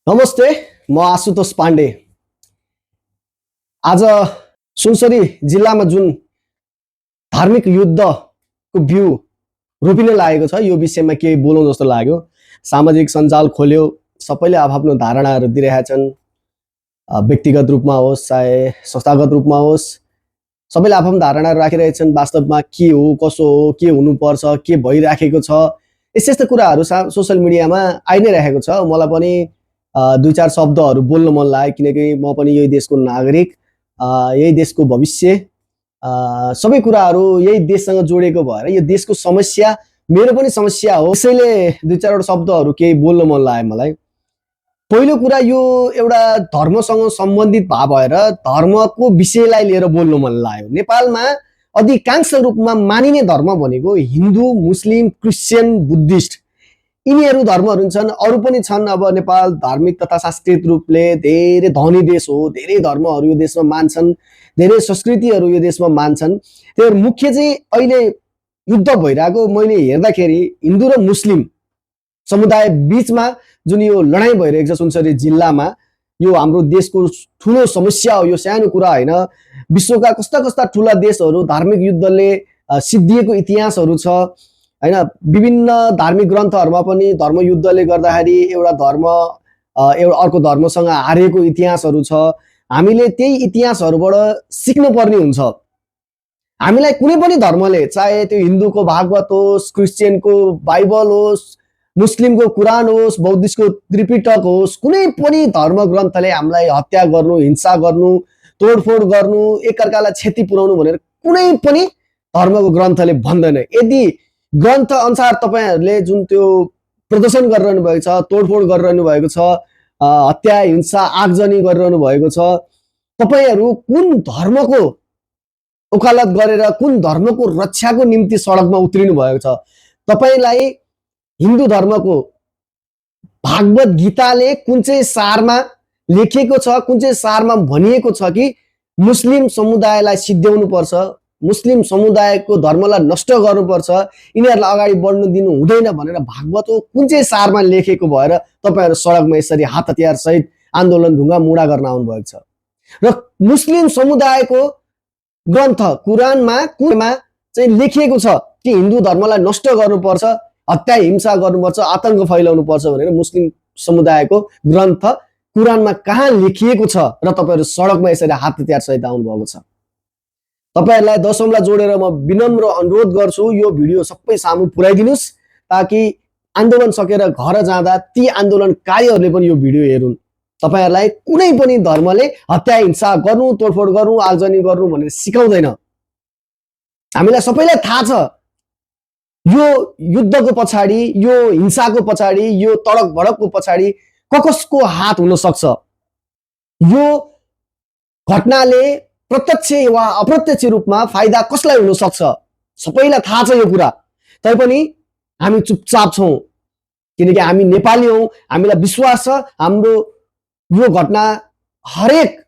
नमस्ते। म आशुतोष पाण्डे। आज सुनसरी जिल्लामा जुन धार्मिक युद्धको बिउ रोपिन लागेको छ यो विषयमा केही बोलौँ जस्तो लाग्यो। सामाजिक सञ्जाल खोल्यो, सबैले आफ्नो धारणाहरू दिइरहेका छन्। व्यक्तिगत रूपमा होस् चाहे संस्थागत रूपमा होस्, सबैले आफ्नो धारणाहरू राखिरहेछन्। वास्तवमा के हो, कसो हो, के हुनुपर्छ, के भइराखेको छ, यस्ता यस्ता कुराहरू सोसियल मिडियामा आइ नै रहेको छ। मलाई पनि दुई चार शब्दहरू बोल्न मन लाग्यो, किनकि म पनि यही देशको नागरिक, यही देशको भविष्य, सबै कुराहरू यही देशसँग जोडेको भएर यो देशको समस्या मेरो पनि समस्या हो। त्यसैले दुई चारवटा शब्दहरू केही बोल्न मन लाग्यो मलाई। पहिलो कुरा, यो एउटा धर्मसँग सम्बन्धित भएर धर्मको विषयलाई लिएर बोल्न मन लाग्यो। नेपालमा अधिकांश रूपमा मानिने धर्म भनेको हिन्दू, मुस्लिम, क्रिस्चियन, बुद्धिस्ट, यिनीहरू धर्महरू छन्। अरू पनि छन्। अब नेपाल धार्मिक तथा सांस्कृतिक रूपले धेरै धनी देश हो। धेरै धर्महरू यो देशमा मान्छन्, धेरै संस्कृतिहरू यो देशमा मान्छन्। त्यो मुख्य चाहिँ अहिले युद्ध भइरहेको मैले हेर्दाखेरि हिन्दू र मुस्लिम समुदाय बीचमा जुन यो लडाइँ भइरहेको छ सुनसरी जिल्लामा, यो हाम्रो देशको ठुलो समस्या हो। यो सानो कुरा होइन। विश्वका कस्ता कस्ता ठुला देशहरू धार्मिक युद्धले सिद्धिएको इतिहासहरू छ हैन। विभिन्न धार्मिक ग्रन्थहरूमा पनि धर्मयुद्धले गर्दाखेरि एउटा धर्म एउटा अर्को धर्मसँग हारेको इतिहासहरू छ। हामीले त्यही इतिहासहरूबाट सिक्नुपर्ने हुन्छ। हामीलाई कुनै पनि धर्मले, चाहे त्यो हिन्दूको भागवत होस्, क्रिस्चियनको बाइबल होस्, मुस्लिमको कुरान होस्, बौद्धिस्टको त्रिपिटक होस्, कुनै पनि धर्म ग्रन्थले हामीलाई हत्या गर्नु, हिंसा गर्नु, तोडफोड गर्नु, एकअर्कालाई क्षति पुर्याउनु भनेर कुनै पनि धर्मको ग्रन्थले भन्दैन। यदि ग्रन्थ अनुसार तपाईहरुले जुन त्यो प्रदर्शन गरिरहनु भएको छ, तोडफोड गरिरहनु भएको छ, हत्या हिंसा आगजनी गरिरहनु भएको छ, तपाईहरु कुन धर्मको ओकालत गरेर कुन धर्मको रक्षाको निम्ति सडकमा उत्रिनु भएको छ? तपाईलाई हिन्दू धर्मको भागवत गीताले कुन चाहिँ सारमा लेखिएको छ, कुन चाहिँ सारमा भनिएको छ कि मुस्लिम समुदायलाई सिद्ध्याउनु पर्छ, मुस्लिम समुदायको धर्मलाई नष्ट गर्नुपर्छ, यिनीहरूलाई अगाडि बढ्न दिनु हुँदैन भनेर भागवतको कुन चाहिँ सारमा लेखेको भएर तपाईहरु सडकमा यसरी हात हतियार सहित आन्दोलन ढुङ्गा मुडा गर्न आउनु भएको छ? र मुस्लिम समुदायको ग्रन्थ कुरानमा कुनमा चाहिँ लेखिएको छ कि हिन्दू धर्मलाई नष्ट गर्नुपर्छ, हत्या हिंसा गर्नुपर्छ, आतंक फैलाउनु पर्छ भनेर मुस्लिम समुदायको ग्रन्थ कुरानमा कहाँ लेखिएको छ र तपाईहरु सडकमा यसरी हात हतियार सहित आउनु भएको छ? तपाईहरुलाई दशौंलाई जोडेर म विनम्र अनुरोध गर्छु, यो भिडियो सबै सामु पुर्याइदिनुस् ताकि आन्दोलन सकेर घर जाँदा ती आन्दोलनकारीहरूले पनि यो भिडियो हेरुन्। तपाईहरुलाई कुनै पनि धर्मले हत्या हिंसा गर्नु, तोडफोड गर्नु, आगजनी गर्नु भनेर सिकाउँदैन। हामीलाई सबैलाई थाहा छ यो युद्धको पछाडी, यो हिंसाको पछाडी, यो तडक भडकको पछाडी कसको हात हुन सक्छ। यो घटनाले प्रत्यक्ष वा अप्रत्यक्ष रूपमा फाइदा कसलाई हुन सक्छ सबैलाई थाहा छ यो कुरा। तैपनि हामी चुपचाप छौं किनकि हामी नेपाली हौं। हामीलाई विश्वास छ हाम्रो यो घटना हरेक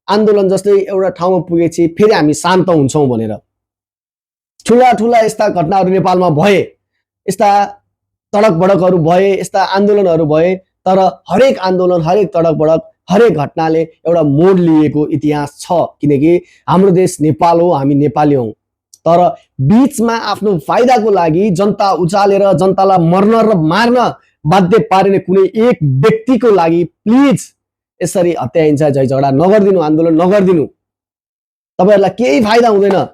आन्दोलन जस्तै एउटा ठाउँमा पुगेपछि फेरि हामी शान्त हुन्छौं भनेर। ठुला ठुला यस्ता घटनाहरू नेपालमा भए, यस्ता तडक भडकहरू भए, यस्ता आन्दोलनहरू भए, तर हरेक आन्दोलन, हरेक तडक भडक, हरेक घटनाले एउटा मोड लिएको इतिहास छ किनकि हाम्रो देश नेपाल हो, हामी नेपाली हौं। तर बीचमा आफ्नो फाइदाको लागि जनता उचालेर जनतालाई मर्न र मार्न बाध्य पारिने कुनै एक व्यक्तिको लागि प्लिज यसरी हत्या हिंसा झै झगडा नगर्दिनु, आन्दोलन नगर्दिनु। तपाईहरुलाई केही फाइदा हुँदैन।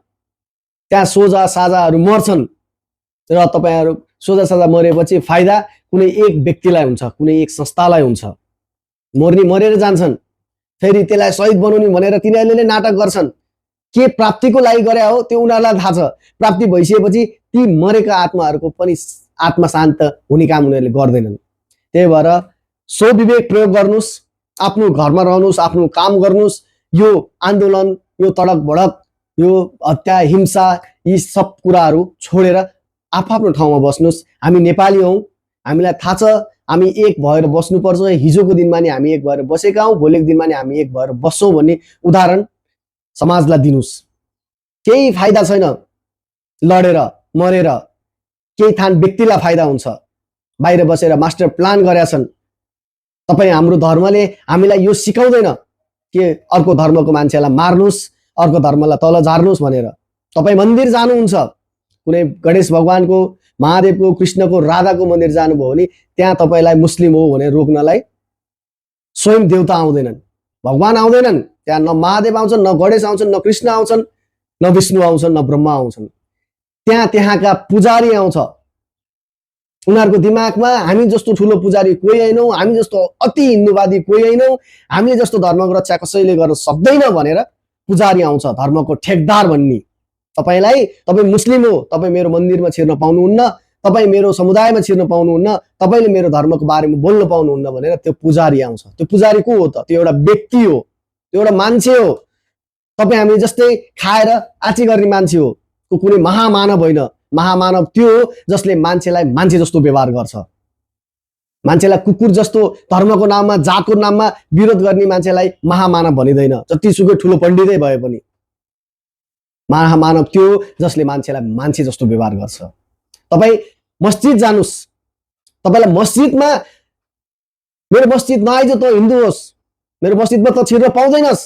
त्यहाँ सोझा साझाहरू मर्छन् र तपाईहरु सोझा साझा मरेपछि फाइदा कुनै एक व्यक्तिलाई हुन्छ, कुनै एक संस्थालाई हुन्छ। मर्नी मरेर जान्छन्, फेरि त्यसलाई शहीद बनाउने भनेर तिनीहरूले नाटक गर्छन्। के प्राप्तिको लागि गरे हो त्यो उनीहरूलाई थाहा छ। प्राप्ति भइसकेपछि ती मरेका आत्माहरूको पनि आत्मा शान्त हुने काम उनीहरूले गर्दैनन्। त्यही भएर स्वविवेक प्रयोग गर्नुस्, आफ्नो घरमा रहनुस्, आफ्नो काम गर्नुस्। यो आन्दोलन, यो तडक भडक, यो हत्या हिंसा, यी सब कुराहरू छोडेर आफ्नो ठाउँमा बस्नुस्। हामी नेपाली हौं, हामीलाई थाहा छ हामी एक भएर बस्नुपर्छ। हिजोको दिनमा नि हामी एक भएर बसेका हौं, भोलिको दिनमा नि हामी एक भएर बस्छौं भन्ने उदाहरण समाजलाई दिनुस्। केही फाइदा छैन लडेर मरेर, केही थान व्यक्तिलाई फाइदा हुन्छ। बाहिर बसेर मास्टर प्लान गरेका छन्, तपाईँ हाम्रो धर्मले हामीलाई यो सिकाउँदैन कि अर्को धर्मको मान्छेलाई मार्नुस्, अर्को धर्मलाई तल झार्नुस् भनेर। तपाईँ मन्दिर जानुहुन्छ, कुनै गणेश भगवानको, महादेवको, कृष्णको, राधाको मन्दिर जानुभयो भने त्यहाँ तपाईँलाई मुस्लिम हो भनेर रोक्नलाई स्वयं देवता आउँदैनन्, भगवान आउँदैनन्। त्यहाँ न महादेव आउँछन्, न गणेश आउँछन्, न कृष्ण आउँछन्, न विष्णु आउँछन्, न ब्रह्मा आउँछन्। त्यहाँका पुजारी आउँछ। उनीहरूको दिमागमा हामी जस्तो ठुलो पुजारी कोही होइनौँ, हामी जस्तो अति हिन्दूवादी कोही होइनौँ, हामीले जस्तो धर्मको रक्षा कसैले गर्न सक्दैन भनेर पुजारी आउँछ, धर्मको ठेकदार भन्ने। तपाईँ मुस्लिम हो, तपाईँ मेरो मन्दिरमा छिर्न पाउनुहुन्न, तपाईँ मेरो समुदायमा छिर्न पाउनुहुन्न, तपाईँले मेरो धर्मको बारेमा बोल्न पाउनुहुन्न भनेर त्यो पुजारी आउँछ। त्यो पुजारी को हो त? त्यो एउटा व्यक्ति हो, त्यो एउटा मान्छे हो। तपाईँ हामी जस्तै खाएर आची गर्ने मान्छे हो, कुनै महामानव होइन। महामानव त्यो हो जसले मान्छेलाई मान्छे जस्तो व्यवहार गर्छ। मान्छेलाई कुकुर जस्तो धर्मको नाममा, जातको नाममा विरोध गर्ने मान्छेलाई महामानव भनिँदैन, जतिसुकै ठुलो पण्डितै भए पनि। महामानव त्यो जसले मान्छेलाई मान्छे जस्तो व्यवहार गर्छ। तपाईँ मस्जिद जानुस्, तपाईँलाई मस्जिदमा मेरो मस्जिद नआइज त हिन्दू होस्, मेरो मस्जिदमा त छिर्न पाउँदैनस्,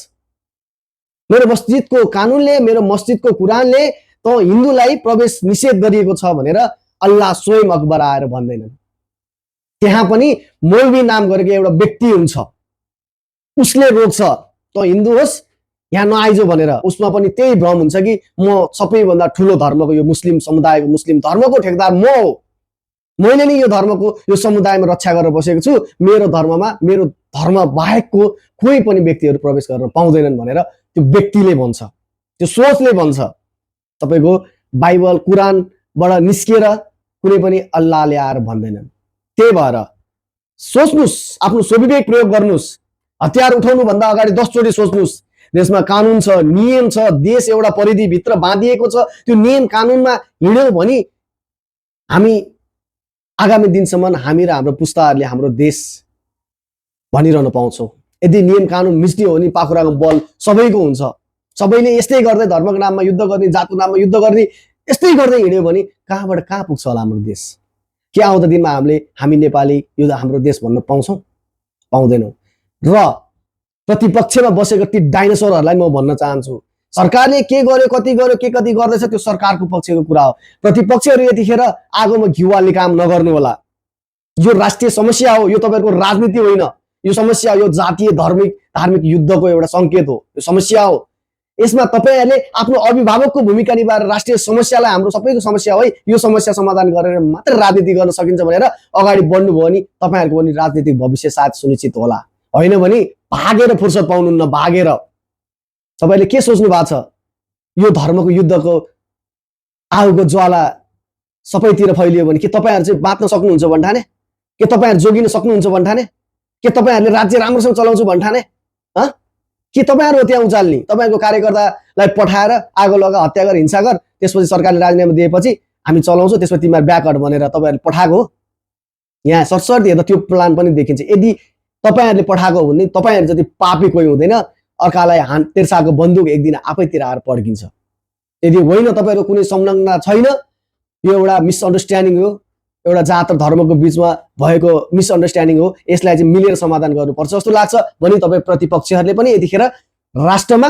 मेरो मस्जिदको कानुनले, मेरो मस्जिदको कुरानले त हिन्दूलाई प्रवेश निषेध गरिएको छ भनेर अल्लाह स्वयं अकबर आएर भन्दैनन्। त्यहाँ पनि मौलवी नाम गरेको एउटा व्यक्ति हुन्छ, उसले रोक्छ त हिन्दू होस् यहाँ नआइजो भनेर। उसमा पनि त्यही भ्रम हुन्छ कि म सबैभन्दा ठुलो धर्मको, यो मुस्लिम समुदायको, मुस्लिम धर्मको ठेकदार म हो, मैले नै यो धर्मको, यो समुदायमा रक्षा गरेर बसेको छु, मेरो धर्ममा, मेरो धर्म बाहेकको कोही पनि व्यक्तिहरू प्रवेश गर्न पाउँदैनन् भनेर त्यो व्यक्तिले भन्छ, त्यो सोचले भन्छ। तपाईको बाइबल कुरानबाट निस्किएर कुनै पनि अल्लाहले आएर भन्दैनन्। त्यही भएर सोच्नुस्, आफ्नो स्वविवेक प्रयोग गर्नुस्, हतियार उठाउनु भन्दा अगाडि 10 चोटि सोच्नुस्। देशमा कानुन छ, नियम छ, देश एउटा परिधिभित्र बाँधिएको छ, त्यो नियम कानुनमा हिँड्यौँ भने हामी आगामी दिनसम्म हामी र हाम्रो पुस्ताहरूले हाम्रो देश भनिरहन पाउँछौँ। यदि नियम कानुन मिच्ने हो भने पाखुराको बल सबैको हुन्छ। सबैले यस्तै गर्दै धर्मको नाममा युद्ध गर्ने, जातको नाममा युद्ध गर्ने, यस्तै गर्दै हिँड्यो भने कहाँबाट कहाँ पुग्छ होला हाम्रो देश? के आउँदो दिनमा हामी नेपाली यो हाम्रो देश भन्न पाउँछौँ? पाउँदैनौँ। र प्रतिपक्षमा बसेको ती डाइनोसरहरूलाई म भन्न चाहन्छु, सरकारले के गर्यो, कति गर्यो, के कति गर्दैछ त्यो सरकारको पक्षको कुरा हो। प्रतिपक्षहरू यतिखेर आगोमा घिउ हाल्ने काम नगर्नु होला। यो राष्ट्रिय समस्या हो, यो तपाईँहरूको राजनीति होइन। यो समस्या हो, यो जातीय धार्मिक युद्धको एउटा सङ्केत हो, यो समस्या हो। यसमा तपाईँहरूले आफ्नो अभिभावकको भूमिका निभाएर राष्ट्रिय समस्यालाई हाम्रो सबैको समस्या हो, यो समस्या समाधान गरेर मात्र राजनीति गर्न सकिन्छ भनेर अगाडि बढ्नुभयो भने तपाईँहरूको पनि राजनीतिक भविष्य सायद सुनिश्चित होला। होइन भने भागेर फुर्सद पाउनुहुन्न, भागेर। तपाईँले के सोच्नु भएको छ? यो धर्मको युद्धको आगोको ज्वाला सबैतिर फैलियो भने के तपाईँहरू चाहिँ बाँच्न सक्नुहुन्छ भन्ठाने? के तपाईँहरू जोगिन सक्नुहुन्छ भन्ठाने? के तपाईँहरूले राज्य राम्रोसँग चलाउँछु भन्ठाने? के तपाईँहरू हो त्यहाँ उचाल्ने? तपाईँहरूको कार्यकर्तालाई पठाएर आगो लगा, हत्या गर, हिंसा गर, त्यसपछि सरकारले राजीनामा दिएपछि हामी चलाउँछौँ, त्यसपछि तिमीहरू ब्याकआउट भनेर तपाईँहरूले पठाएको हो? यहाँ सरसर्ती हेर्दा त्यो प्लान पनि देखिन्छ। यदि तपाईँहरूले पठाएको हो भने तपाईँहरू जति पापी कोही हुँदैन। अर्कालाई तेर्साको बन्दुक एक दिन आफैतिर आएर पड्किन्छ। यदि होइन तपाईँहरूको कुनै संलग्नता छैन, यो एउटा मिसअन्डरस्ट्यान्डिङ हो, एउटा जात र धर्मको बिचमा भएको मिसअन्डरस्ट्यान्डिङ हो, यसलाई चाहिँ मिलेर समाधान गर्नुपर्छ जस्तो लाग्छ भने तपाईँ प्रतिपक्षहरूले पनि यतिखेर राष्ट्रमा,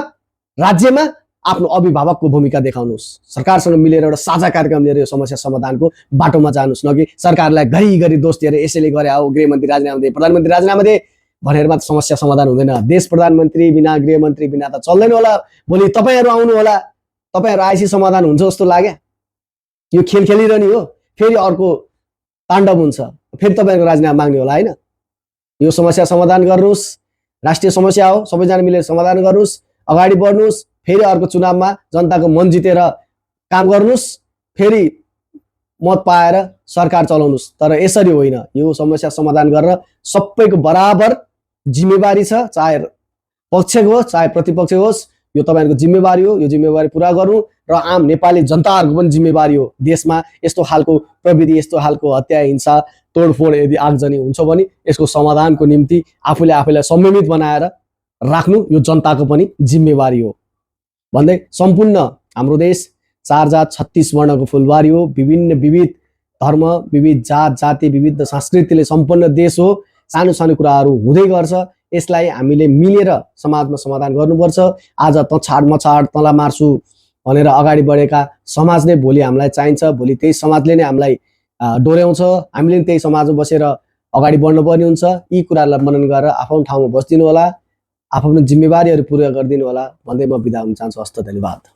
राज्यमा आफ्नो अभिभावकको भूमिका देखाउनुहोस्। सरकारसँग मिलेर एउटा साझा कार्यक्रम लिएर यो समस्या समाधानको बाटोमा जानुहोस्, न कि सरकारलाई घरिघरि दोष दिएर यसैले गरे हो, गृहमन्त्री राजीनामा दिए, प्रधानमन्त्री राजीनामा दिए भनेर मात्र समस्या समाधान हुँदैन। देश प्रधानमन्त्री बिना, गृहमन्त्री बिना त चल्दैन होला। भोलि तपाईँहरू आउनु होला, तपाईँहरू आएपछि समाधान हुन्छ जस्तो लाग्यो? यो खेल खेलिरहने हो, फेरि अर्को ताण्डव हुन्छ, फेरि तपाईँहरूको राजीनामा माग्ने होला। होइन, यो समस्या समाधान गर्नुहोस्, राष्ट्रिय समस्या हो, सबैजना मिलेर समाधान गर्नुहोस्, अगाडि बढ्नुहोस्, फेरि अर्को चुनावमा जनताको मन जितेर काम गर्नुहोस्, फेरि मत पाएर सरकार चलाउनुहोस्। तर यसरी होइन, यो समस्या समाधान गरेर सबैको बराबर जिम्मेवारी छ, चाहे पक्षको होस् चाहे प्रतिपक्षको होस्, यो तपाईँहरूको जिम्मेवारी हो। यो जिम्मेवारी पुरा गर्नु र आम नेपाली जनताहरूको पनि जिम्मेवारी हो। देशमा यस्तो खालको प्रविधि, यस्तो खालको हत्या, हिंसा, तोडफोड यदि आगजनी हुन्छ भने यसको समाधानको निम्ति आफूलाई संयमित बनाएर राख्नु यो जनताको पनि जिम्मेवारी हो भन्दै सम्पूर्ण हाम्रो देश 4 जात 36 वर्णको फुलबारी हो। विभिन्न विविध धर्म, विविध जात जाति, विविध संस्कृतिले सम्पन्न देश हो। सानो सानो कुराहरू हुँदै गर्छ। यसलाई हामीले मिलेर समाजमा समाधान गर्नुपर्छ। आज त छाड म छाड तँलाई मार्छु भनेर अगाडि बढेका समाज नै भोलि हामीलाई चाहिन्छ। भोलि त्यही समाजले नै हामीलाई डोर्याउँछ। हामीले त्यही समाजमा बसेर अगाडि बढ्नुपर्ने हुन्छ। यी कुराहरूलाई मनन गरेर आफ्नो ठाउँमा बसिदिनु होला, आफ्नो जिम्मेवारीहरू पुरा गरिदिनु होला भन्दै म बिदा हुन चाहन्छु। हस्त, धन्यवाद।